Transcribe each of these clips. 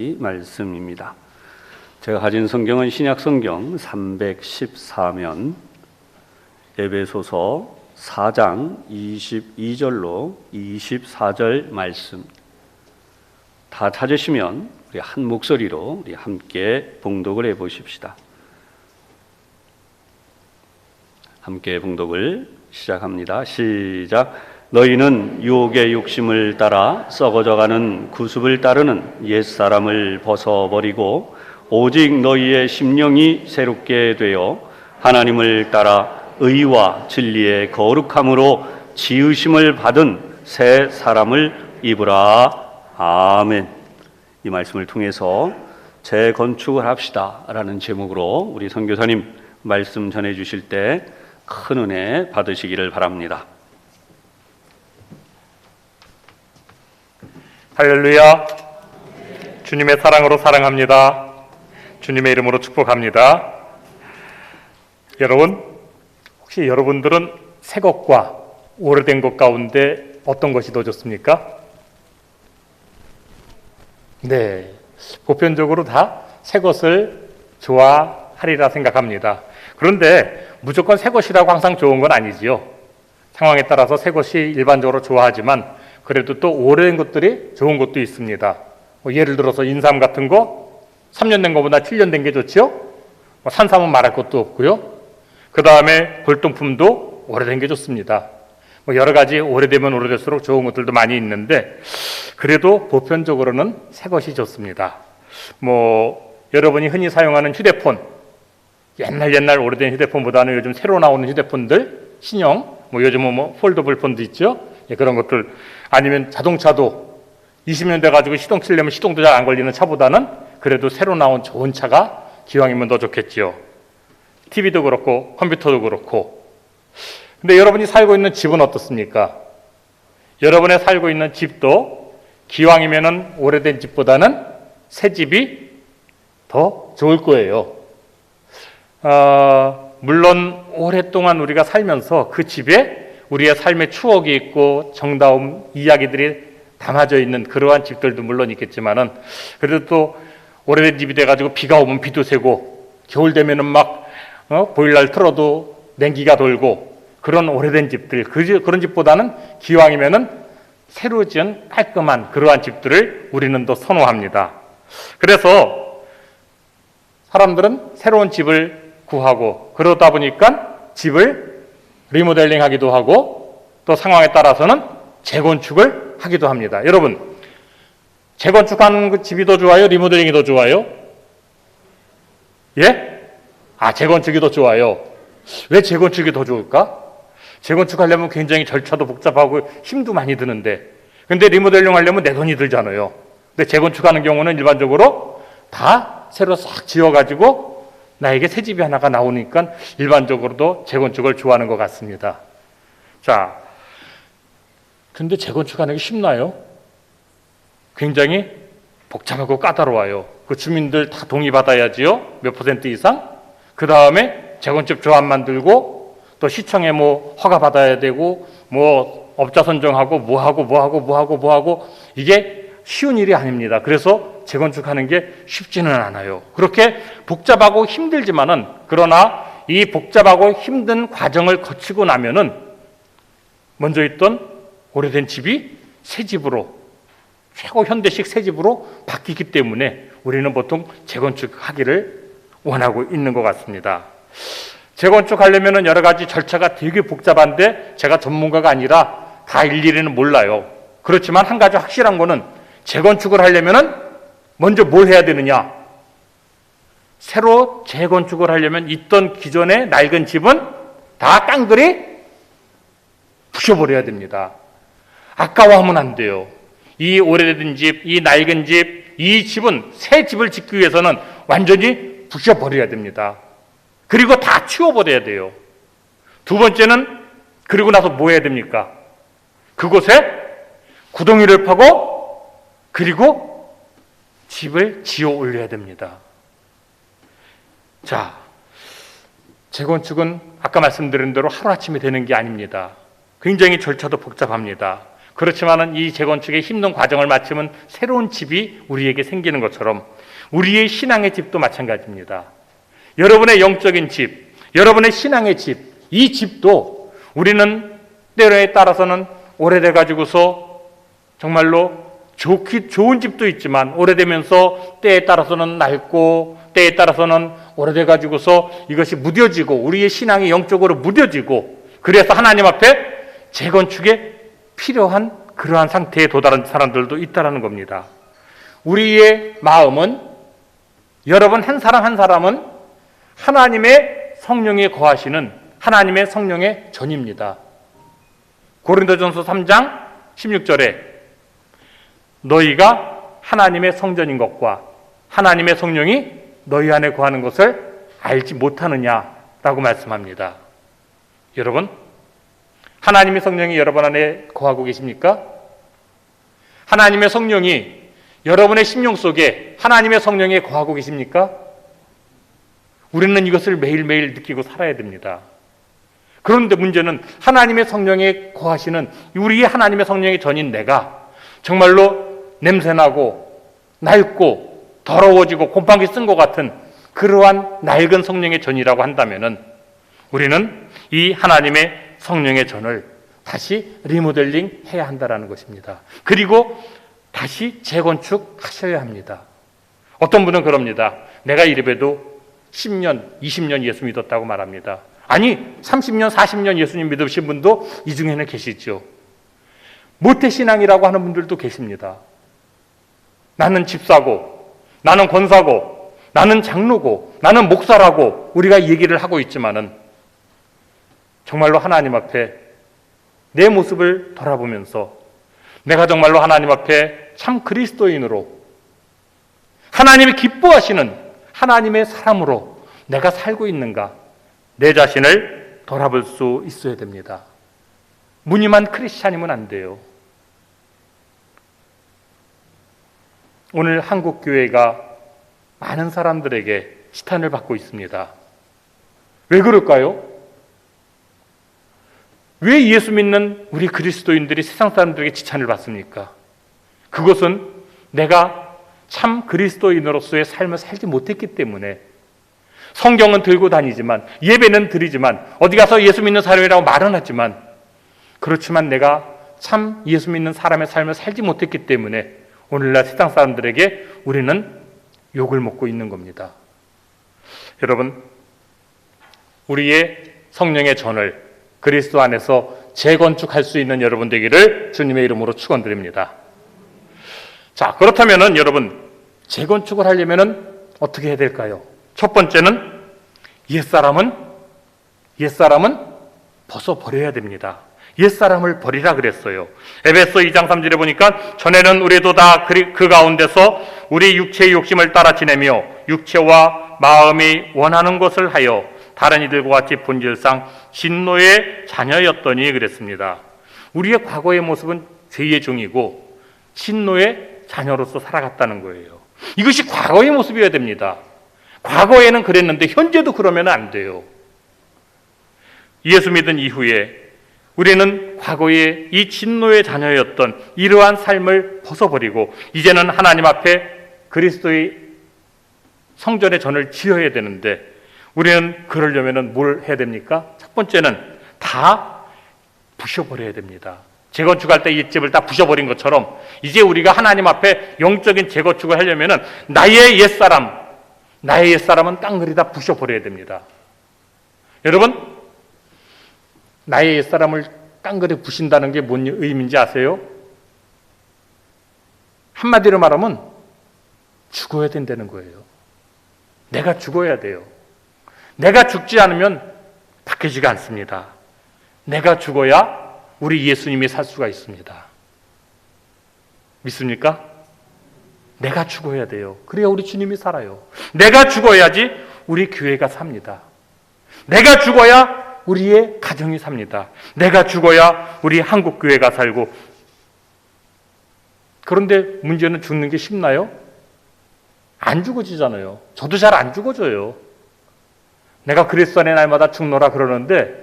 이 말씀입니다. 제가 가진 성경은 신약성경 314면 에베소서 4장 22절로 24절 말씀 다 찾으시면 우리 한 목소리로 우리 함께 봉독을 해보십시다. 함께 봉독을 시작합니다. 시작. 너희는 유혹의 욕심을 따라 썩어져가는 구습을 따르는 옛사람을 벗어버리고 오직 너희의 심령이 새롭게 되어 하나님을 따라 의와 진리의 거룩함으로 지으심을 받은 새 사람을 입으라. 아멘. 이 말씀을 통해서 재건축을 합시다 라는 제목으로 우리 선교사님 말씀 전해주실 때 큰 은혜 받으시기를 바랍니다. 할렐루야. 주님의 사랑으로 사랑합니다. 주님의 이름으로 축복합니다. 여러분, 혹시 여러분들은 새 것과 오래된 것 가운데 어떤 것이 더 좋습니까? 네, 보편적으로 다 새 것을 좋아하리라 생각합니다. 그런데 무조건 새 것이라고 항상 좋은 건 아니지요. 상황에 따라서 새 것이 일반적으로 좋아하지만 그래도 또 오래된 것들이 좋은 것도 있습니다. 예를 들어서 인삼 같은 거 3년 된 것보다 7년 된 게 좋죠. 산삼은 말할 것도 없고요. 그 다음에 골동품도 오래된 게 좋습니다. 여러 가지 오래되면 오래될수록 좋은 것들도 많이 있는데 그래도 보편적으로는 새 것이 좋습니다. 여러분이 흔히 사용하는 휴대폰, 옛날 오래된 휴대폰보다는 요즘 새로 나오는 휴대폰들, 신형, 요즘은 폴더블 폰도 있죠. 그런 것들, 아니면 자동차도 20년 돼가지고 시동 켜려면 시동도 잘 안 걸리는 차보다는 그래도 새로 나온 좋은 차가 기왕이면 더 좋겠지요. TV도 그렇고 컴퓨터도 그렇고. 근데 여러분이 살고 있는 집은 어떻습니까? 여러분이 살고 있는 집도 기왕이면은 오래된 집보다는 새 집이 더 좋을 거예요. 물론 오랫동안 우리가 살면서 그 집에 우리의 삶의 추억이 있고 정다운 이야기들이 담아져 있는 그러한 집들도 물론 있겠지만은 그래도 또 오래된 집이 돼가지고 비가 오면 비도 새고 겨울 되면은 막 보일러를 틀어도 냉기가 돌고 그런 오래된 집들, 그런 집보다는 기왕이면은 새로 지은 깔끔한 그러한 집들을 우리는 더 선호합니다. 그래서 사람들은 새로운 집을 구하고 그러다 보니까 집을 리모델링 하기도 하고 또 상황에 따라서는 재건축을 하기도 합니다. 여러분, 재건축하는 그 집이 더 좋아요? 리모델링이 더 좋아요? 예? 재건축이 더 좋아요. 왜 재건축이 더 좋을까? 재건축하려면 굉장히 절차도 복잡하고 힘도 많이 드는데 근데 리모델링 하려면 내 돈이 들잖아요. 근데 재건축하는 경우는 일반적으로 다 새로 싹 지어가지고 나에게 새 집이 하나가 나오니까 일반적으로도 재건축을 좋아하는 것 같습니다. 자, 근데 재건축하는 게 쉽나요? 굉장히 복잡하고 까다로워요. 그 주민들 다 동의받아야지요. 몇 % 이상. 그 다음에 재건축 조합 만들고 또 시청에 허가 받아야 되고 업자 선정하고 뭐하고 이게 쉬운 일이 아닙니다. 그래서 재건축하는 게 쉽지는 않아요. 그렇게 복잡하고 힘들지만은 그러나 이 복잡하고 힘든 과정을 거치고 나면은 먼저 있던 오래된 집이 새 집으로 최고 현대식 새 집으로 바뀌기 때문에 우리는 보통 재건축하기를 원하고 있는 것 같습니다. 재건축하려면은 여러 가지 절차가 되게 복잡한데 제가 전문가가 아니라 다 일일이는 몰라요. 그렇지만 한 가지 확실한 거는 재건축을 하려면은 먼저 뭘 해야 되느냐? 새로 재건축을 하려면 있던 기존의 낡은 집은 다 깡그리 부셔버려야 됩니다. 아까워하면 안 돼요. 이 오래된 집, 이 낡은 집, 이 집은 새 집을 짓기 위해서는 완전히 부셔버려야 됩니다. 그리고 다 치워버려야 돼요. 두 번째는 그리고 나서 뭐 해야 됩니까? 그곳에 구덩이를 파고 그리고 집을 지어 올려야 됩니다. 자, 재건축은 아까 말씀드린 대로 하루아침에 되는 게 아닙니다. 굉장히 절차도 복잡합니다. 그렇지만은 이 재건축의 힘든 과정을 마치면 새로운 집이 우리에게 생기는 것처럼 우리의 신앙의 집도 마찬가지입니다. 여러분의 영적인 집, 여러분의 신앙의 집, 이 집도 우리는 때에 따라서는 오래돼 가지고서 정말로 좋은 집도 있지만 오래되면서 때에 따라서는 낡고 때에 따라서는 오래돼 가지고서 이것이 무뎌지고 우리의 신앙이 영적으로 무뎌지고 그래서 하나님 앞에 재건축에 필요한 그러한 상태에 도달한 사람들도 있다는 겁니다. 우리의 마음은 여러분 한 사람 한 사람은 하나님의 성령에 거하시는 하나님의 성령의 전입니다. 고린도전서 3장 16절에 너희가 하나님의 성전인 것과 하나님의 성령이 너희 안에 거하는 것을 알지 못하느냐라고 말씀합니다. 여러분, 하나님의 성령이 여러분 안에 거하고 계십니까? 하나님의 성령이 여러분의 심령 속에 하나님의 성령에 거하고 계십니까? 우리는 이것을 매일매일 느끼고 살아야 됩니다. 그런데 문제는 하나님의 성령에 거하시는 우리의 하나님의 성령의 전인 내가 정말로 냄새나고 낡고 더러워지고 곰팡이 쓴 것 같은 그러한 낡은 성령의 전이라고 한다면은 우리는 이 하나님의 성령의 전을 다시 리모델링 해야 한다는 것입니다. 그리고 다시 재건축하셔야 합니다. 어떤 분은 그럽니다. 내가 이래봬도 10년, 20년 예수 믿었다고 말합니다. 아니 30년, 40년 예수님 믿으신 분도 이 중에는 계시죠. 모태신앙이라고 하는 분들도 계십니다. 나는 집사고, 나는 권사고, 나는 장로고, 나는 목사라고 우리가 얘기를 하고 있지만은 정말로 하나님 앞에 내 모습을 돌아보면서 내가 정말로 하나님 앞에 참 그리스도인으로 하나님이 기뻐하시는 하나님의 사람으로 내가 살고 있는가 내 자신을 돌아볼 수 있어야 됩니다. 무늬만 크리스찬이면 안 돼요. 오늘 한국 교회가 많은 사람들에게 시탄을 받고 있습니다. 왜 그럴까요? 왜 예수 믿는 우리 그리스도인들이 세상 사람들에게 지탄을 받습니까? 그것은 내가 참 그리스도인으로서의 삶을 살지 못했기 때문에 성경은 들고 다니지만 예배는 드리지만 어디 가서 예수 믿는 사람이라고 말은 하지만 그렇지만 내가 참 예수 믿는 사람의 삶을 살지 못했기 때문에 오늘날 세상 사람들에게 우리는 욕을 먹고 있는 겁니다. 여러분, 우리의 성령의 전을 그리스도 안에서 재건축할 수 있는 여러분 되기를 주님의 이름으로 축원드립니다. 자, 그렇다면은 여러분 재건축을 하려면은 어떻게 해야 될까요? 첫 번째는 옛사람은 벗어버려야 됩니다. 옛사람을 버리라 그랬어요. 에베소 2장 3절에 보니까 전에는 우리도 다 그 가운데서 우리 육체의 욕심을 따라 지내며 육체와 마음이 원하는 것을 하여 다른 이들과 같이 본질상 진노의 자녀였더니 그랬습니다. 우리의 과거의 모습은 죄의 종이고 진노의 자녀로서 살아갔다는 거예요. 이것이 과거의 모습이어야 됩니다. 과거에는 그랬는데 현재도 그러면 안 돼요. 예수 믿은 이후에 우리는 과거에 이 진노의 자녀였던 이러한 삶을 벗어버리고 이제는 하나님 앞에 그리스도의 성전의 전을 지어야 되는데 우리는 그러려면 뭘 해야 됩니까? 첫 번째는 다 부셔버려야 됩니다. 재건축할 때 이 집을 다 부셔버린 것처럼 이제 우리가 하나님 앞에 영적인 재건축을 하려면 나의 옛사람은 깡그리 다 부셔버려야 됩니다. 여러분, 나의 옛사람을 깡그리 부신다는 게 뭔 의미인지 아세요? 한마디로 말하면 죽어야 된다는 거예요. 내가 죽어야 돼요. 내가 죽지 않으면 바뀌지가 않습니다. 내가 죽어야 우리 예수님이 살 수가 있습니다. 믿습니까? 내가 죽어야 돼요. 그래야 우리 주님이 살아요. 내가 죽어야지 우리 교회가 삽니다. 내가 죽어야 우리의 가정이 삽니다. 내가 죽어야 우리 한국 교회가 살고. 그런데 문제는 죽는 게 쉽나요? 안 죽어지잖아요. 저도 잘 안 죽어져요. 내가 그리스도 안의 날마다 죽노라 그러는데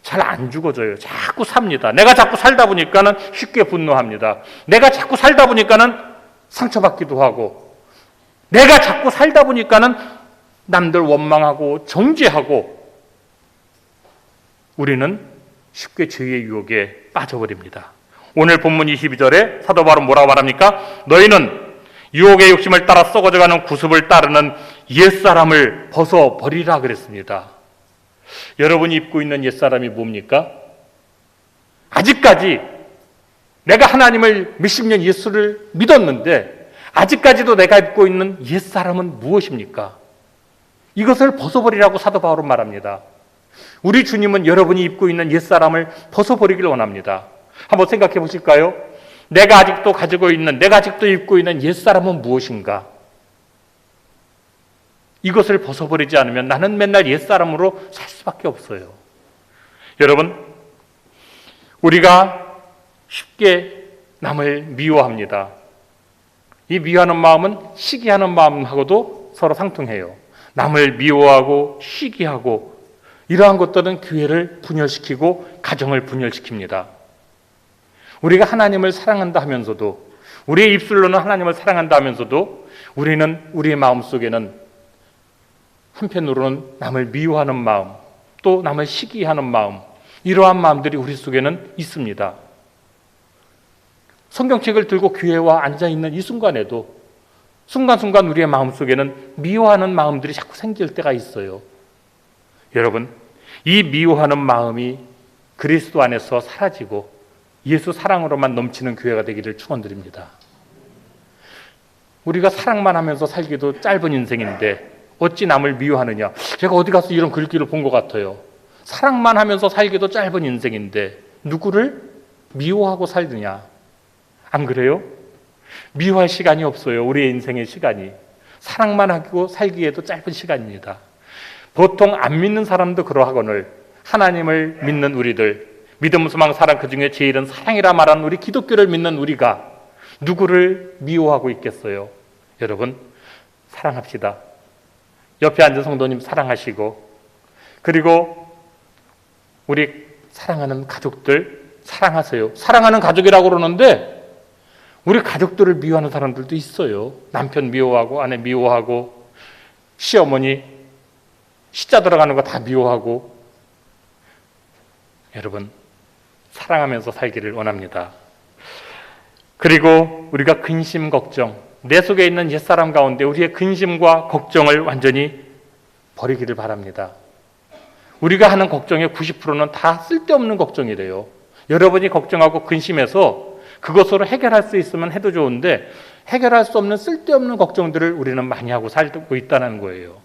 잘 안 죽어져요. 자꾸 삽니다. 내가 자꾸 살다 보니까는 쉽게 분노합니다. 내가 자꾸 살다 보니까는 상처받기도 하고, 내가 자꾸 살다 보니까는 남들 원망하고 정죄하고, 우리는 쉽게 죄의 유혹에 빠져버립니다. 오늘 본문 22절에 사도 바울은 뭐라고 말합니까? 너희는 유혹의 욕심을 따라 썩어져가는 구습을 따르는 옛사람을 벗어버리라 그랬습니다. 여러분이 입고 있는 옛사람이 뭡니까? 아직까지 내가 하나님을 몇십 년 예수를 믿었는데 아직까지도 내가 입고 있는 옛사람은 무엇입니까? 이것을 벗어버리라고 사도 바울은 말합니다. 우리 주님은 여러분이 입고 있는 옛사람을 벗어버리기를 원합니다. 한번 생각해 보실까요? 내가 아직도 가지고 있는, 내가 아직도 입고 있는 옛사람은 무엇인가? 이것을 벗어버리지 않으면 나는 맨날 옛사람으로 살 수밖에 없어요. 여러분, 우리가 쉽게 남을 미워합니다. 이 미워하는 마음은 시기하는 마음하고도 서로 상통해요. 남을 미워하고 시기하고 이러한 것들은 교회를 분열시키고 가정을 분열시킵니다. 우리가 하나님을 사랑한다 하면서도, 우리의 입술로는 하나님을 사랑한다 하면서도 우리는 우리의 마음속에는 한편으로는 남을 미워하는 마음, 또 남을 시기하는 마음, 이러한 마음들이 우리 속에는 있습니다. 성경책을 들고 교회와 앉아있는 이 순간에도 순간순간 우리의 마음속에는 미워하는 마음들이 자꾸 생길 때가 있어요. 여러분, 이 미워하는 마음이 그리스도 안에서 사라지고 예수 사랑으로만 넘치는 교회가 되기를 축원드립니다. 우리가 사랑만 하면서 살기도 짧은 인생인데 어찌 남을 미워하느냐. 제가 어디 가서 이런 글귀를 본 것 같아요. 사랑만 하면서 살기도 짧은 인생인데 누구를 미워하고 살느냐. 안 그래요? 미워할 시간이 없어요. 우리의 인생의 시간이. 사랑만 하고 살기에도 짧은 시간입니다. 보통 안 믿는 사람도 그러하거늘 하나님을 믿는 우리들, 믿음, 소망, 사랑, 그 중에 제일은 사랑이라 말하는 우리 기독교를 믿는 우리가 누구를 미워하고 있겠어요? 여러분, 사랑합시다. 옆에 앉은 성도님 사랑하시고, 그리고 우리 사랑하는 가족들 사랑하세요. 사랑하는 가족이라고 그러는데 우리 가족들을 미워하는 사람들도 있어요. 남편 미워하고, 아내 미워하고, 시어머니 시자 들어가는 거 다 미워하고. 여러분, 사랑하면서 살기를 원합니다. 그리고 우리가 근심, 걱정, 내 속에 있는 옛사람 가운데 우리의 근심과 걱정을 완전히 버리기를 바랍니다. 우리가 하는 걱정의 90%는 다 쓸데없는 걱정이래요. 여러분이 걱정하고 근심해서 그것으로 해결할 수 있으면 해도 좋은데 해결할 수 없는 쓸데없는 걱정들을 우리는 많이 하고 살고 있다는 거예요.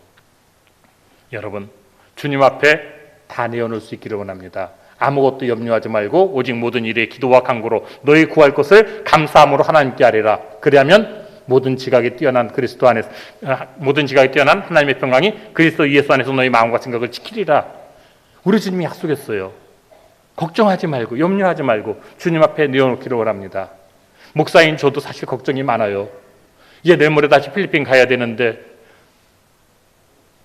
여러분, 주님 앞에 다 내어놓을 수 있기를 원합니다. 아무것도 염려하지 말고 오직 모든 일에 기도와 간구로 너희 구할 것을 감사함으로 하나님께 아뢰라. 그리하면 모든 지각에 뛰어난 그리스도 안에서, 모든 지각에 뛰어난 하나님의 평강이 그리스도 예수 안에서 너희 마음과 생각을 지키리라. 우리 주님이 약속했어요. 걱정하지 말고 염려하지 말고 주님 앞에 내어놓기를 원합니다. 목사인 저도 사실 걱정이 많아요. 이제 내일 모레 다시 필리핀 가야 되는데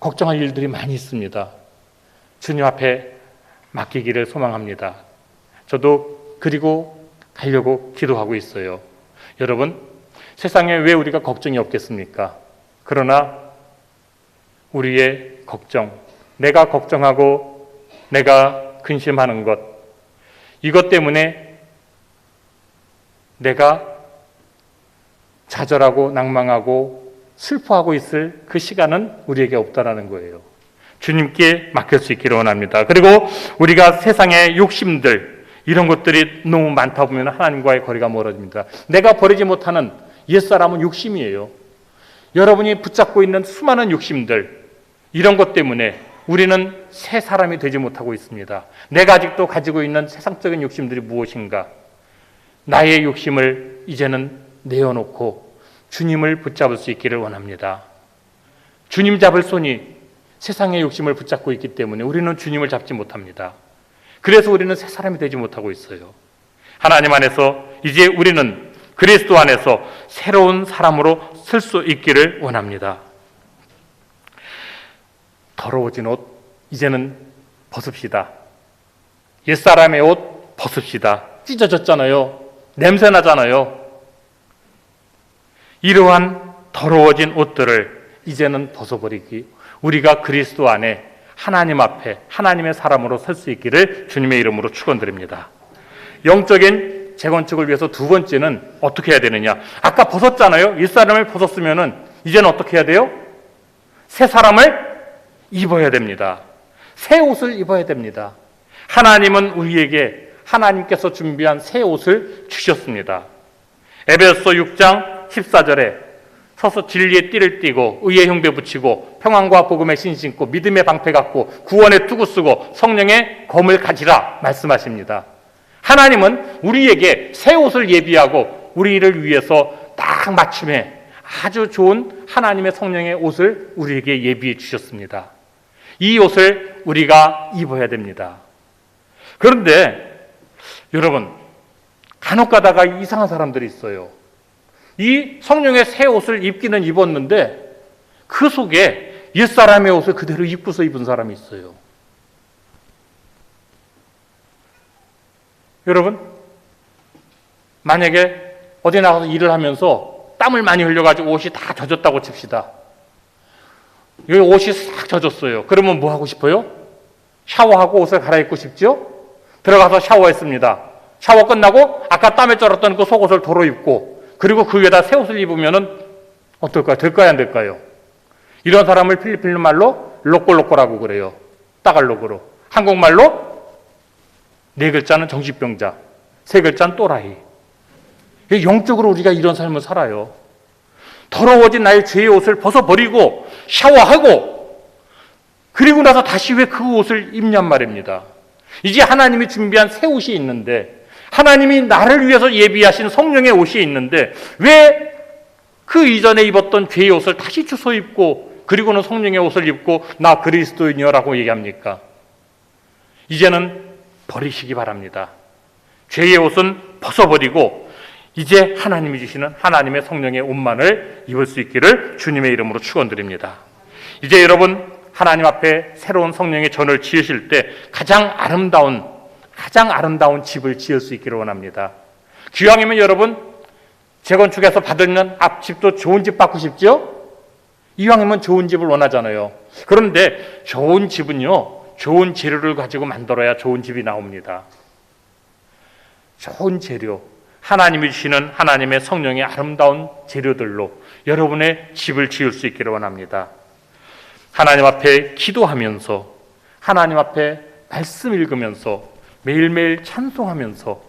걱정할 일들이 많이 있습니다. 주님 앞에 맡기기를 소망합니다. 저도 그리고 가려고 기도하고 있어요. 여러분, 세상에 왜 우리가 걱정이 없겠습니까? 그러나 우리의 걱정, 내가 걱정하고 내가 근심하는 것, 이것 때문에 내가 좌절하고 낭망하고 슬퍼하고 있을 그 시간은 우리에게 없다라는 거예요. 주님께 맡길 수 있기를 원합니다. 그리고 우리가 세상의 욕심들, 이런 것들이 너무 많다 보면 하나님과의 거리가 멀어집니다. 내가 버리지 못하는 옛사람은 욕심이에요. 여러분이 붙잡고 있는 수많은 욕심들, 이런 것 때문에 우리는 새 사람이 되지 못하고 있습니다. 내가 아직도 가지고 있는 세상적인 욕심들이 무엇인가? 나의 욕심을 이제는 내어놓고 주님을 붙잡을 수 있기를 원합니다. 주님 잡을 손이 세상의 욕심을 붙잡고 있기 때문에 우리는 주님을 잡지 못합니다. 그래서 우리는 새 사람이 되지 못하고 있어요. 하나님 안에서 이제 우리는 그리스도 안에서 새로운 사람으로 설 수 있기를 원합니다. 더러워진 옷 이제는 벗읍시다. 옛사람의 옷 벗읍시다. 찢어졌잖아요. 냄새 나잖아요. 이러한 더러워진 옷들을 이제는 벗어버리기, 우리가 그리스도 안에 하나님 앞에 하나님의 사람으로 설 수 있기를 주님의 이름으로 축원드립니다. 영적인 재건축을 위해서 두 번째는 어떻게 해야 되느냐? 아까 벗었잖아요. 옛사람을 벗었으면은 이제는 어떻게 해야 돼요? 새 사람을 입어야 됩니다. 새 옷을 입어야 됩니다. 하나님은 우리에게 하나님께서 준비한 새 옷을 주셨습니다. 에베소서 6장 14절에 서서 진리의 띠를 띠고 의의 흉배 붙이고 평안과 복음의 신 신고 믿음의 방패 갖고 구원의 투구 쓰고 성령의 검을 가지라 말씀하십니다. 하나님은 우리에게 새 옷을 예비하고 우리를 위해서 딱 맞춤에 아주 좋은 하나님의 성령의 옷을 우리에게 예비해 주셨습니다. 이 옷을 우리가 입어야 됩니다. 그런데 여러분, 간혹 가다가 이상한 사람들이 있어요. 이 성령의 새 옷을 입기는 입었는데 그 속에 옛사람의 옷을 그대로 입고서 입은 사람이 있어요. 여러분, 만약에 어디 나가서 일을 하면서 땀을 많이 흘려가지고 옷이 다 젖었다고 칩시다. 여기 옷이 싹 젖었어요. 그러면 뭐 하고 싶어요? 샤워하고 옷을 갈아입고 싶죠? 들어가서 샤워했습니다. 샤워 끝나고 아까 땀에 쩔었던 그 속옷을 도로 입고 그리고 그 위에다 새 옷을 입으면은 어떨까요? 될까요? 안 될까요? 이런 사람을 필리핀 말로 로꼬로꼬라고 그래요. 따갈로그로. 한국말로 네 글자는 정신병자, 세 글자는 또라이. 영적으로 우리가 이런 삶을 살아요. 더러워진 나의 죄의 옷을 벗어버리고 샤워하고 그리고 나서 다시 왜 그 옷을 입냔 말입니다. 이제 하나님이 준비한 새 옷이 있는데 하나님이 나를 위해서 예비하신 성령의 옷이 있는데 왜 그 이전에 입었던 죄의 옷을 다시 주워 입고 그리고는 성령의 옷을 입고 나 그리스도인이여라고 얘기합니까? 이제는 버리시기 바랍니다. 죄의 옷은 벗어버리고 이제 하나님이 주시는 하나님의 성령의 옷만을 입을 수 있기를 주님의 이름으로 축원드립니다. 이제 여러분 하나님 앞에 새로운 성령의 전을 지으실 때 가장 아름다운 집을 지을 수 있기를 원합니다. 기왕이면 여러분 재건축에서 받는 앞집도 좋은 집 받고 싶죠? 이왕이면 좋은 집을 원하잖아요. 그런데 좋은 집은요, 좋은 재료를 가지고 만들어야 좋은 집이 나옵니다. 좋은 재료, 하나님이 주시는 하나님의 성령의 아름다운 재료들로 여러분의 집을 지을 수 있기를 원합니다. 하나님 앞에 기도하면서 하나님 앞에 말씀 읽으면서 매일매일 찬송하면서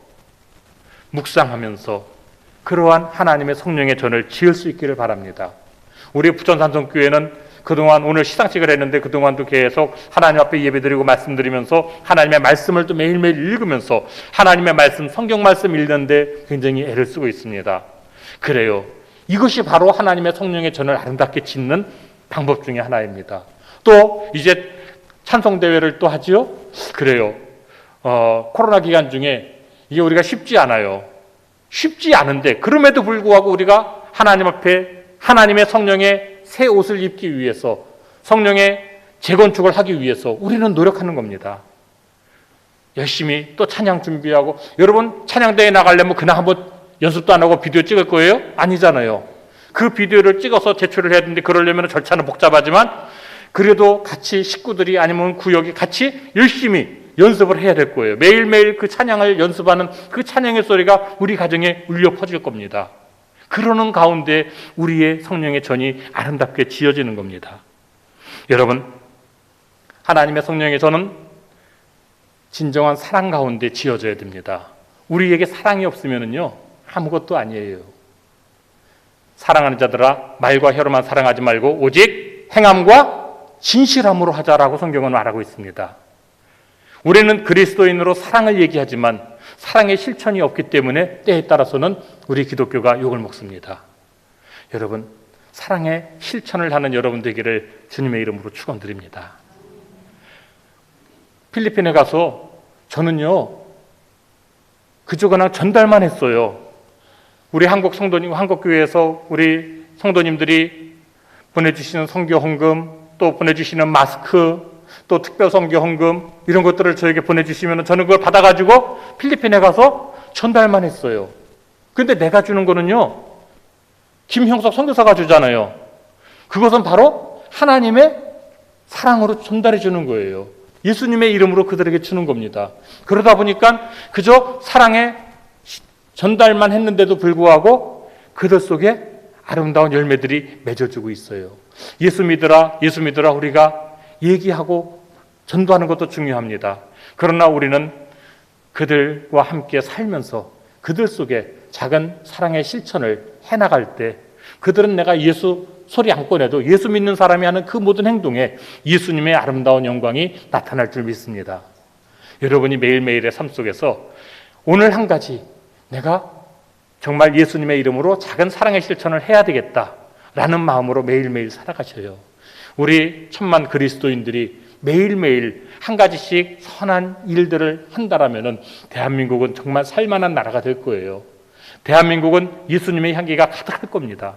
묵상하면서 그러한 하나님의 성령의 전을 지을 수 있기를 바랍니다. 우리 부천산성교회는 그동안 오늘 시상식을 했는데 그동안도 계속 하나님 앞에 예배드리고 말씀드리면서 하나님의 말씀을 또 매일매일 읽으면서 하나님의 말씀, 성경 말씀 읽는데 굉장히 애를 쓰고 있습니다. 그래요. 이것이 바로 하나님의 성령의 전을 아름답게 짓는 방법 중에 하나입니다. 또 이제 찬송대회를 또 하지요? 그래요. 코로나 기간 중에 이게 우리가 쉽지 않아요. 쉽지 않은데 그럼에도 불구하고 우리가 하나님 앞에 하나님의 성령의 새 옷을 입기 위해서 성령의 재건축을 하기 위해서 우리는 노력하는 겁니다. 열심히 또 찬양 준비하고 여러분 찬양대회 나가려면 그냥 한번 연습도 안 하고 비디오 찍을 거예요? 아니잖아요. 그 비디오를 찍어서 제출을 해야 되는데 그러려면 절차는 복잡하지만 그래도 같이 식구들이 아니면 구역이 같이 열심히 연습을 해야 될 거예요. 매일매일 그 찬양을 연습하는 그 찬양의 소리가 우리 가정에 울려 퍼질 겁니다. 그러는 가운데 우리의 성령의 전이 아름답게 지어지는 겁니다. 여러분, 하나님의 성령의 전은 진정한 사랑 가운데 지어져야 됩니다. 우리에게 사랑이 없으면요 아무것도 아니에요. 사랑하는 자들아 말과 혀로만 사랑하지 말고 오직 행함과 진실함으로 하자라고 성경은 말하고 있습니다. 우리는 그리스도인으로 사랑을 얘기하지만 사랑의 실천이 없기 때문에 때에 따라서는 우리 기독교가 욕을 먹습니다. 여러분, 사랑의 실천을 하는 여러분 되기를 주님의 이름으로 축원드립니다. 필리핀에 가서 저는요 그저 그냥 전달만 했어요. 우리 한국 성도님, 한국 교회에서 우리 성도님들이 보내주시는 선교 헌금, 또 보내주시는 마스크, 또 특별 선교 헌금 이런 것들을 저에게 보내주시면 저는 그걸 받아가지고 필리핀에 가서 전달만 했어요. 근데 내가 주는 거는요, 김형석 선교사가 주잖아요. 그것은 바로 하나님의 사랑으로 전달해 주는 거예요. 예수님의 이름으로 그들에게 주는 겁니다. 그러다 보니까 그저 사랑의 전달만 했는데도 불구하고 그들 속에 아름다운 열매들이 맺어지고 있어요. 예수 믿으라, 예수 믿으라 우리가 얘기하고 전도하는 것도 중요합니다. 그러나 우리는 그들과 함께 살면서 그들 속에 작은 사랑의 실천을 해나갈 때 그들은 내가 예수 소리 안 꺼내도 예수 믿는 사람이 하는 그 모든 행동에 예수님의 아름다운 영광이 나타날 줄 믿습니다. 여러분이 매일매일의 삶 속에서 오늘 한 가지 내가 정말 예수님의 이름으로 작은 사랑의 실천을 해야 되겠다라는 마음으로 매일매일 살아가셔요. 우리 천만 그리스도인들이 매일매일 한 가지씩 선한 일들을 한다라면 대한민국은 정말 살만한 나라가 될 거예요. 대한민국은 예수님의 향기가 가득할 겁니다.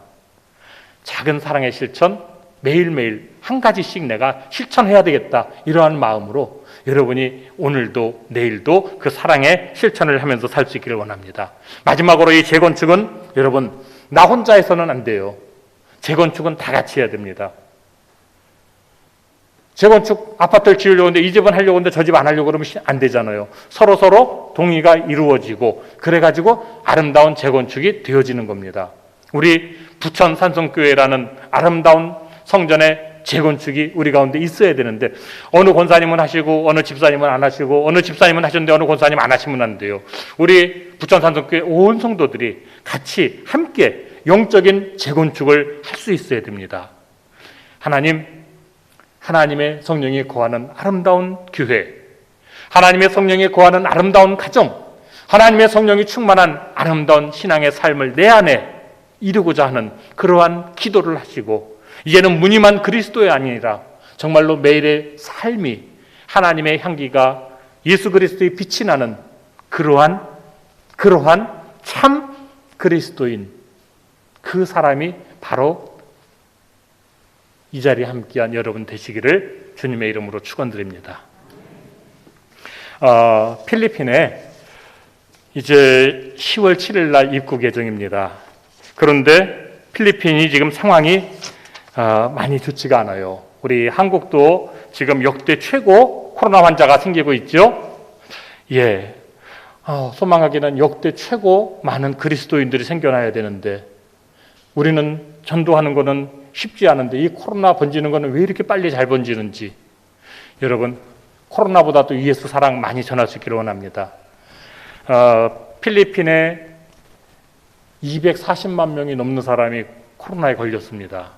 작은 사랑의 실천, 매일매일 한 가지씩 내가 실천해야 되겠다 이러한 마음으로 여러분이 오늘도 내일도 그 사랑의 실천을 하면서 살 수 있기를 원합니다. 마지막으로 이 재건축은 여러분 나 혼자 해서는 안 돼요. 재건축은 다 같이 해야 됩니다. 재건축 아파트를 지으려고 하는데 이 집은 하려고 하는데 저 집 안 하려고 그러면 안 되잖아요. 서로 동의가 이루어지고 그래가지고 아름다운 재건축이 되어지는 겁니다. 우리 부천 산성교회라는 아름다운 성전의 재건축이 우리 가운데 있어야 되는데 어느 권사님은 하시고 어느 집사님은 안 하시고 어느 집사님은 하셨는데 어느 권사님 안 하시면 안 돼요. 우리 부천 산성교회 온 성도들이 같이 함께 영적인 재건축을 할 수 있어야 됩니다. 하나님의 성령이 거하는 아름다운 교회, 하나님의 성령이 거하는 아름다운 가정, 하나님의 성령이 충만한 아름다운 신앙의 삶을 내 안에 이루고자 하는 그러한 기도를 하시고 이제는 무늬만 그리스도의 아니라 정말로 매일의 삶이 하나님의 향기가 예수 그리스도의 빛이 나는 그러한 참 그리스도인 그 사람이 바로 이 자리에 함께한 여러분 되시기를 주님의 이름으로 축원드립니다. 필리핀에 이제 10월 7일 날 입국 예정입니다. 그런데 필리핀이 지금 상황이 많이 좋지가 않아요. 우리 한국도 지금 역대 최고 코로나 환자가 생기고 있죠. 예, 소망하기는 역대 최고 많은 그리스도인들이 생겨나야 되는데 우리는 전도하는 거는 쉽지 않은데 이 코로나 번지는 거는 왜 이렇게 빨리 잘 번지는지 여러분 코로나보다도 예수 사랑 많이 전할 수 있기를 원합니다. 필리핀에 240만 명이 넘는 사람이 코로나에 걸렸습니다.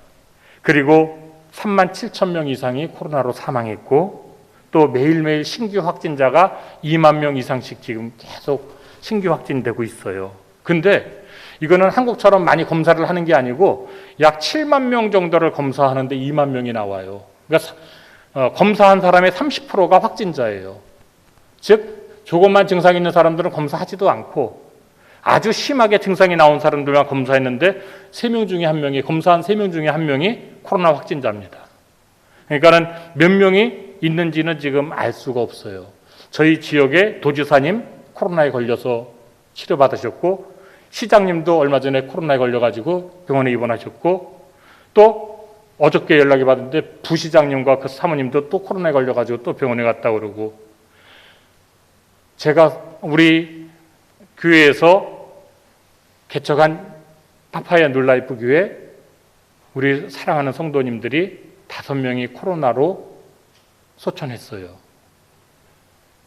그리고 3만 7천 명 이상이 코로나로 사망했고 또 매일매일 신규 확진자가 2만 명 이상씩 지금 계속 신규 확진되고 있어요. 근데 이거는 한국처럼 많이 검사를 하는 게 아니고 약 7만 명 정도를 검사하는데 2만 명이 나와요. 그러니까 검사한 사람의 30%가 확진자예요. 즉 조금만 증상이 있는 사람들은 검사하지도 않고 아주 심하게 증상이 나온 사람들만 검사했는데 3명 중에 1명이 검사한 3명 중에 1명이 코로나 확진자입니다. 그러니까는 몇 명이 있는지는 지금 알 수가 없어요. 저희 지역의 도지사님 코로나에 걸려서 치료받으셨고 시장님도 얼마 전에 코로나에 걸려가지고 병원에 입원하셨고 또 어저께 연락이 받은데 부시장님과 그 사모님도 또 코로나에 걸려가지고 또 병원에 갔다 그러고 제가 우리 교회에서 개척한 파파야 눌라이프 교회 우리 사랑하는 성도님들이 5명이 코로나로 소천했어요.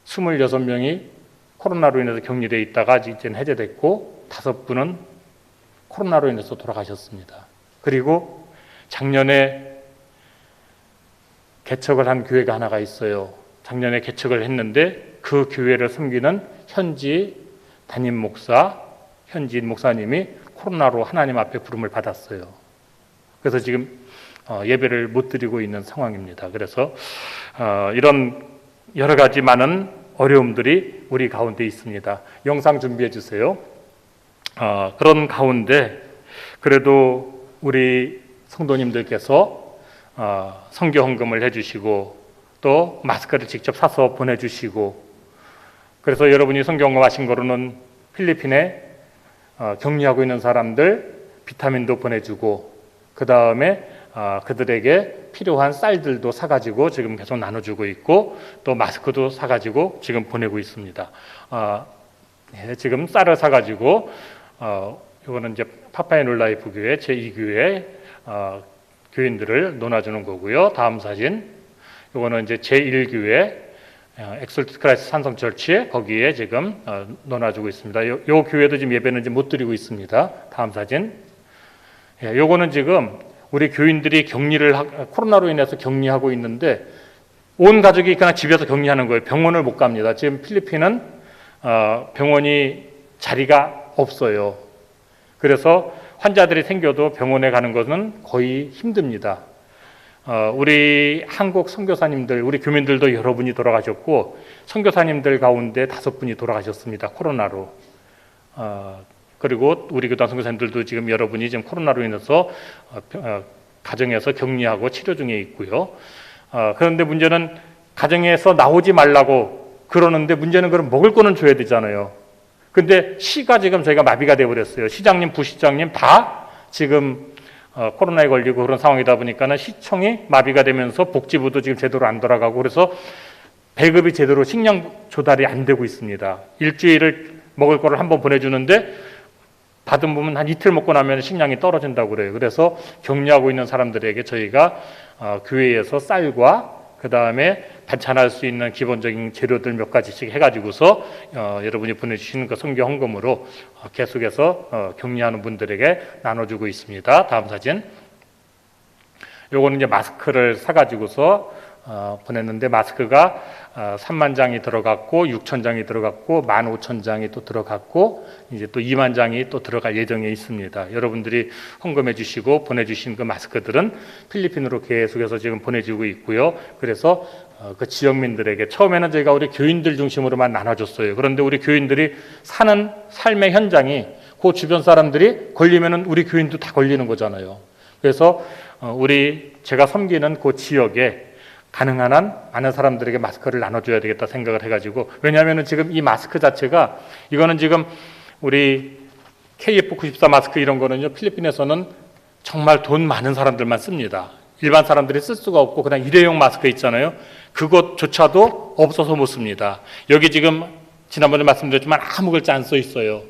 26명이 코로나로 인해서 격리되어 있다가 이제는 해제됐고 5분은 코로나로 인해서 돌아가셨습니다. 그리고 작년에 개척을 한 교회가 하나가 있어요. 작년에 개척을 했는데 그 교회를 섬기는 현지인 목사님이 코로나로 하나님 앞에 부름을 받았어요. 그래서 지금 예배를 못 드리고 있는 상황입니다. 그래서 이런 여러 가지 많은 어려움들이 우리 가운데 있습니다. 영상 준비해 주세요. 그런 가운데 그래도 우리 성도님들께서 선교 헌금을 해주시고 또 마스크를 직접 사서 보내주시고, 그래서 여러분이 성경하신 거로는 필리핀에 격리하고 있는 사람들 비타민도 보내주고, 그 다음에 그들에게 필요한 쌀들도 사가지고 지금 계속 나눠주고 있고, 또 마스크도 사가지고 지금 보내고 있습니다. 지금 쌀을 사가지고 이거는 이제 파파이놀라이프 교회 제2교회 교인들을 논아주는 거고요. 다음 사진, 이거는 이제 제1교회 엑솔트 크라이스트 산성철치, 거기에 지금 논아주고 있습니다. 요 교회도 지금 예배는 이제 못 드리고 있습니다. 다음 사진, 요거는 지금 우리 교인들이 코로나로 인해서 격리하고 있는데 온 가족이 그냥 집에서 격리하는 거예요. 병원을 못 갑니다. 지금 필리핀은 병원이 자리가 없어요. 그래서 환자들이 생겨도 병원에 가는 것은 거의 힘듭니다. 우리 한국 선교사님들, 우리 교민들도 여러분이 돌아가셨고, 선교사님들 가운데 5분이 돌아가셨습니다. 코로나로. 그리고 우리 교단 선교사님들도 지금 여러분이 지금 코로나로 인해서 가정에서 격리하고 치료 중에 있고요. 그런데 문제는 가정에서 나오지 말라고 그러는데, 문제는 그럼 먹을 거는 줘야 되잖아요. 근데 시가 지금 저희가 마비가 되어버렸어요. 시장님, 부시장님 다 지금 코로나에 걸리고 그런 상황이다 보니까는 시청이 마비가 되면서 복지부도 지금 제대로 안 돌아가고, 그래서 배급이 제대로 식량 조달이 안 되고 있습니다. 일주일을 먹을 거를 한번 보내주는데 받은 부분 한 이틀 먹고 나면 식량이 떨어진다고 그래요. 그래서 격리하고 있는 사람들에게 저희가 교회에서 쌀과 그 다음에 반찬할 수 있는 기본적인 재료들 몇 가지씩 해가지고서 여러분이 보내주시는 그 선교 헌금으로 계속해서 격리하는 분들에게 나눠주고 있습니다. 다음 사진. 요거는 이제 마스크를 사가지고서 보냈는데, 마스크가 3만 장이 들어갔고 6천 장이 들어갔고 15,000장이 또 들어갔고 이제 또 2만 장이 또 들어갈 예정에 있습니다. 여러분들이 헌금해 주시고 보내주신 그 마스크들은 필리핀으로 계속해서 지금 보내지고 있고요. 그래서 그 지역민들에게 처음에는 저희가 우리 교인들 중심으로만 나눠줬어요. 그런데 우리 교인들이 사는 삶의 현장이 그 주변 사람들이 걸리면은 우리 교인도 다 걸리는 거잖아요. 그래서 제가 섬기는 그 지역에 가능한 한 많은 사람들에게 마스크를 나눠줘야 되겠다 생각을 해가지고, 왜냐하면 지금 이 마스크 자체가, 이거는 지금 우리 KF94 마스크 이런 거는요, 필리핀에서는 정말 돈 많은 사람들만 씁니다. 일반 사람들이 쓸 수가 없고, 그냥 일회용 마스크 있잖아요. 그것조차도 없어서 못 씁니다. 여기 지금 지난번에 말씀드렸지만 아무 글자 안 써 있어요.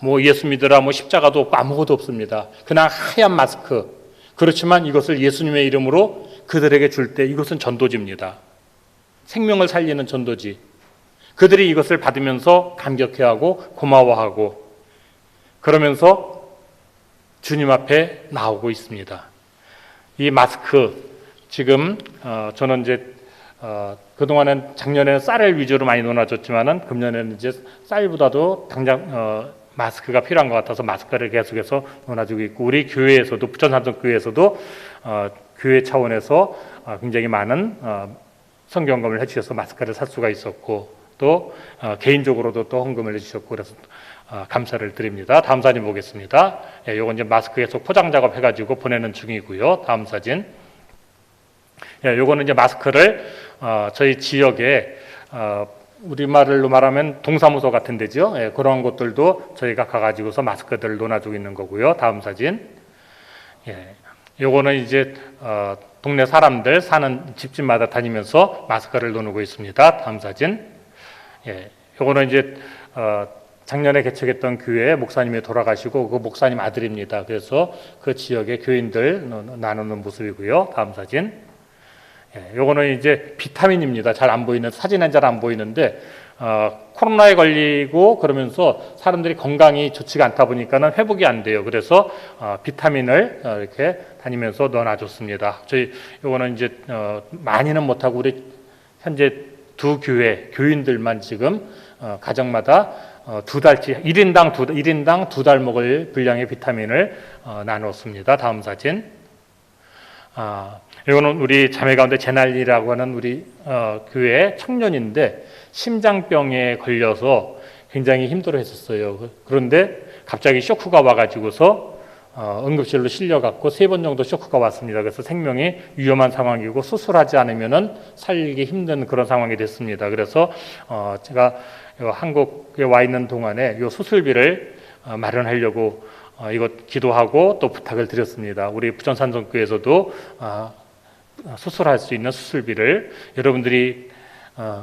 뭐 예수 믿으라, 뭐 십자가도 없고 아무것도 없습니다. 그냥 하얀 마스크. 그렇지만 이것을 예수님의 이름으로 그들에게 줄 때 이것은 전도지입니다. 생명을 살리는 전도지. 그들이 이것을 받으면서 감격해하고 고마워하고 그러면서 주님 앞에 나오고 있습니다. 이 마스크 지금 저는 이제 그동안은 작년에는 쌀을 위주로 많이 논아줬지만은 금년에는 이제 쌀보다도 당장 마스크가 필요한 것 같아서 마스크를 계속해서 논아주고 있고, 우리 교회에서도 부천산성교회에서도 교회 차원에서 굉장히 많은 성경금을 해주셔서 마스크를 살 수가 있었고, 또 개인적으로도 또 헌금을 해주셨고, 그래서 감사를 드립니다. 다음 사진 보겠습니다. 요건 이제 마스크 계속 포장 작업 해가지고 보내는 중이고요. 다음 사진. 요거는 이제 마스크를 저희 지역에 우리말로 말하면 동사무소 같은 데죠. 그런 곳들도 저희가 가가지고서 마스크들을 논아주고 있는 거고요. 다음 사진. 요거는 이제 동네 사람들 사는 집집마다 다니면서 마스크를 나누고 있습니다. 다음 사진. 요거는 이제 작년에 개척했던 교회 목사님이 돌아가시고 그 목사님 아들입니다. 그래서 그 지역의 교인들 나누는 모습이고요. 다음 사진. 요거는 이제 비타민입니다. 잘 안 보이는, 사진은 잘 안 보이는데 코로나에 걸리고 그러면서 사람들이 건강이 좋지가 않다 보니까는 회복이 안 돼요. 그래서 비타민을 이렇게 다니면서 넣어놔줬습니다. 저희 요거는 이제 많이는 못하고 우리 현재 두 교회 교인들만 지금 가정마다 2달치 1인당 2달 먹을 분량의 비타민을 나눴습니다. 다음 사진. 이거는 우리 자매 가운데 제날리라고 하는 우리 교회 청년인데 심장병에 걸려서 굉장히 힘들어했었어요. 그런데 갑자기 쇼크가 와가지고서 응급실로 실려갔고 3번 정도 쇼크가 왔습니다. 그래서 생명이 위험한 상황이고 수술하지 않으면은 살기 힘든 그런 상황이 됐습니다. 그래서 제가 한국에 와 있는 동안에 이 수술비를 마련하려고 이것 기도하고 또 부탁을 드렸습니다. 우리 부천산성교회에서도 수술할 수 있는 수술비를 여러분들이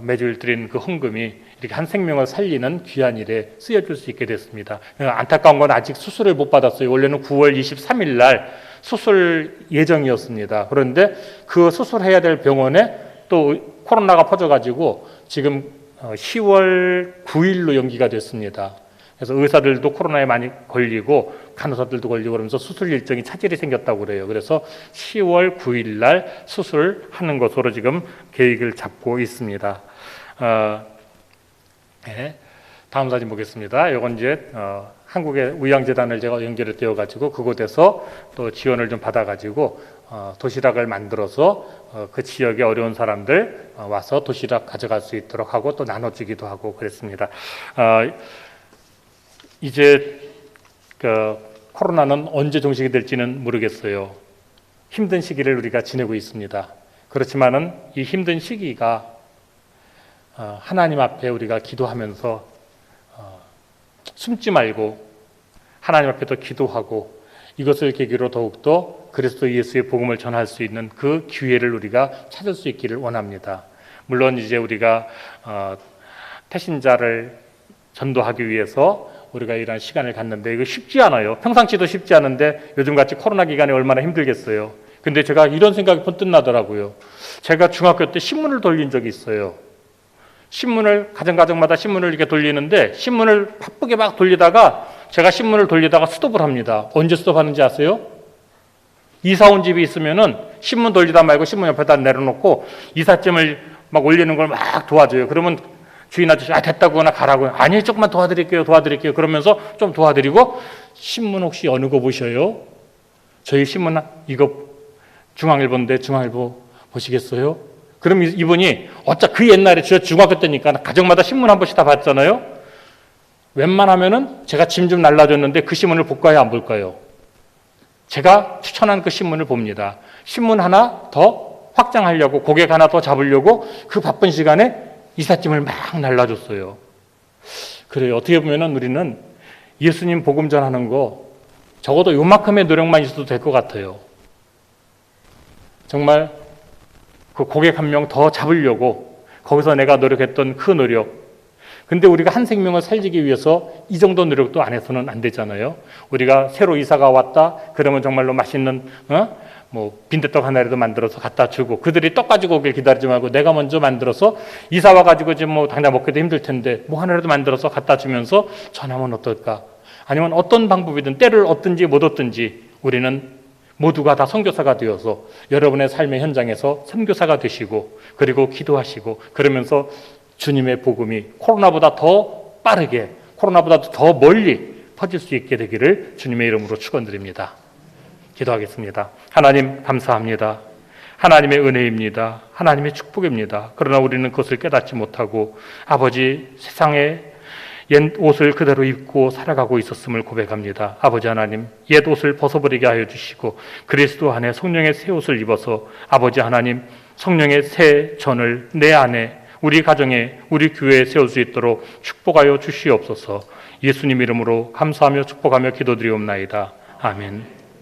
매주일 드린 그 헌금이 이렇게 한 생명을 살리는 귀한 일에 쓰여질 수 있게 됐습니다. 안타까운 건 아직 수술을 못 받았어요. 원래는 9월 23일 날 수술 예정이었습니다. 그런데 그 수술해야 될 병원에 또 코로나가 퍼져가지고 지금 10월 9일로 연기가 됐습니다. 그래서 의사들도 코로나에 많이 걸리고 간호사들도 걸리고 그러면서 수술 일정이 차질이 생겼다고 그래요. 그래서 10월 9일 날 수술하는 것으로 지금 계획을 잡고 있습니다. 네. 다음 사진 보겠습니다. 이건 이제 한국의 의양재단을 제가 연결이 되어가지고 그곳에서 또 지원을 좀 받아가지고 도시락을 만들어서 그 지역의 어려운 사람들 와서 도시락 가져갈 수 있도록 하고 또 나눠주기도 하고 그랬습니다. 이제 코로나는 언제 종식이 될지는 모르겠어요. 힘든 시기를 우리가 지내고 있습니다. 그렇지만은 이 힘든 시기가 하나님 앞에 우리가 기도하면서 숨지 말고 하나님 앞에 더 기도하고 이것을 계기로 더욱더 그리스도 예수의 복음을 전할 수 있는 그 기회를 우리가 찾을 수 있기를 원합니다. 물론 이제 우리가 태신자를 전도하기 위해서 우리가 이런 시간을 갖는데 이거 쉽지 않아요. 평상시도 쉽지 않은데 요즘같이 코로나 기간에 얼마나 힘들겠어요. 근데 제가 이런 생각이 번뜩 나더라고요. 제가 중학교 때 신문을 돌린 적이 있어요. 신문을 가정마다 신문을 이렇게 돌리는데 신문을 바쁘게 막 돌리다가 제가 신문을 돌리다가 스톱을 합니다. 언제 스톱하는지 아세요? 이사 온 집이 있으면은 신문 돌리다 말고 신문 옆에다 내려놓고 이삿짐을 막 올리는 걸 막 도와줘요. 그러면 주인 아저씨 됐다고나 가라고요. 아니 조금만 도와드릴게요. 그러면서 좀 도와드리고 신문 혹시 어느 거 보셔요? 저희 신문 이거 중앙일보인데 중앙일보 보시겠어요? 그럼 이분이 그 옛날에 저 중학교 때니까 가정마다 신문 한 번씩 다 봤잖아요. 웬만하면은 제가 짐 좀 날라줬는데 그 신문을 볼까요? 안 볼까요? 제가 추천한 그 신문을 봅니다. 신문 하나 더 확장하려고 고객 하나 더 잡으려고 그 바쁜 시간에 이삿짐을 막 날라줬어요. 그래요. 어떻게 보면은 우리는 예수님 복음 전하는 거 적어도 요만큼의 노력만 있어도 될 것 같아요. 정말 그 고객 한 명 더 잡으려고 거기서 내가 노력했던 그 노력. 근데 우리가 한 생명을 살리기 위해서 이 정도 노력도 안 해서는 안 되잖아요. 우리가 새로 이사가 왔다 그러면 정말로 맛있는 빈대떡 하나라도 만들어서 갖다 주고 그들이 떡 가지고 오길 기다리지 말고 내가 먼저 만들어서 이사 와가지고 지금 당장 먹기도 힘들 텐데 하나라도 만들어서 갖다 주면서 전하면 어떨까? 아니면 어떤 방법이든 때를 얻든지 못 얻든지 우리는 모두가 다 선교사가 되어서 여러분의 삶의 현장에서 선교사가 되시고 그리고 기도하시고 그러면서 주님의 복음이 코로나보다 더 빠르게 코로나보다 더 멀리 퍼질 수 있게 되기를 주님의 이름으로 축원드립니다. 기도하겠습니다. 하나님 감사합니다. 하나님의 은혜입니다. 하나님의 축복입니다. 그러나 우리는 그것을 깨닫지 못하고 아버지 세상에 옛 옷을 그대로 입고 살아가고 있었음을 고백합니다. 아버지 하나님 옛 옷을 벗어버리게 하여 주시고 그리스도 안에 성령의 새 옷을 입어서 아버지 하나님 성령의 새 전을 내 안에 우리 가정에 우리 교회에 세울 수 있도록 축복하여 주시옵소서. 예수님 이름으로 감사하며 축복하며 기도드리옵나이다. 아멘.